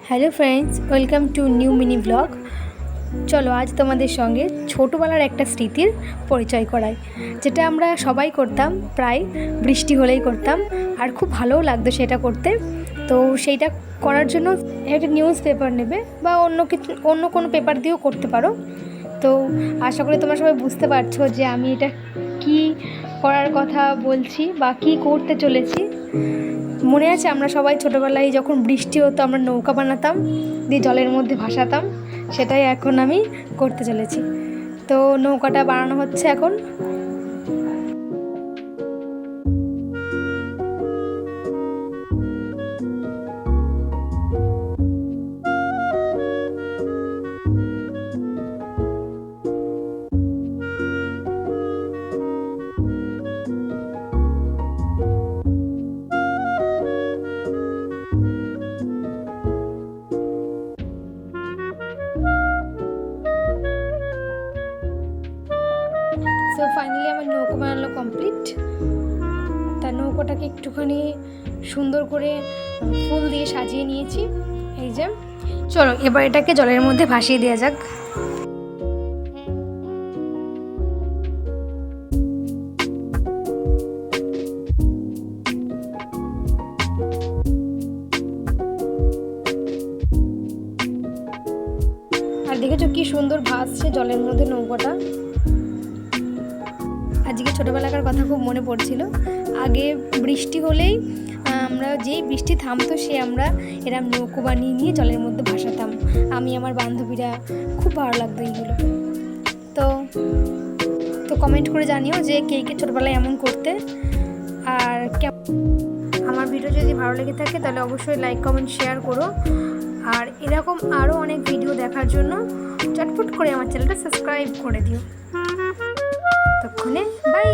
Hello friends, welcome to new mini blog. চলো আজ তোমাদের সঙ্গে ছোটোবেলার একটা স্মৃতির পরিচয় করাই, যেটা আমরা সবাই করতাম, প্রায় বৃষ্টি হলেই করতাম, আর খুব ভালোও লাগতো সেটা করতে। তো সেইটা করার জন্য একটা নিউজ পেপার নেবে বা অন্য কোনো পেপার দিয়েও করতে পারো। তো আশা করি তোমরা সবাই বুঝতে পারছো যে আমি এটা কি করার কথা বলছি বা কি করতে চলেছি। মনে আছে আমরা সবাই ছোটোবেলায় যখন বৃষ্টি হতো আমরা নৌকা বানাতাম, দিয়ে জলের মধ্যে ভাসাতাম, সেটাই এখন আমি করতে চলেছি। তো নৌকাটা বানানো হচ্ছে এখন। সো ফাইনালি আমার নৌকা বানানো কমপ্লিট। তার নৌকাটাকে একটুখানি সুন্দর করে ফুল দিয়ে সাজিয়ে নিয়েছি। এই যে, চলো এবার এটাকে জলের মধ্যে ভাসিয়ে দেওয়া যাক। আর দেখেছো কি সুন্দর ভাসছে জলের মধ্যে নৌকাটা। আজকে ছোটোবেলাকার কথা খুব মনে পড়ছিল। আগে বৃষ্টি হলেই আমরা যেই বৃষ্টি থামতো আমরা এরম নৌকো বানিয়ে নিয়ে জলের মধ্যে ভাসাতাম, আমি আমার বান্ধবীরা। খুব ভালো লাগতো এইগুলো। তো কমেন্ট করে জানিও যে কে কে ছোটোবেলায় এমন করতে। আর আমার ভিডিও যদি ভালো লেগে থাকে তাহলে অবশ্যই লাইক, কমেন্ট, শেয়ার করো। আর এরকম আরও অনেক ভিডিও দেখার জন্য চটপট করে আমার চ্যানেলটা সাবস্ক্রাইব করে দিও। ততক্ষণে বাই।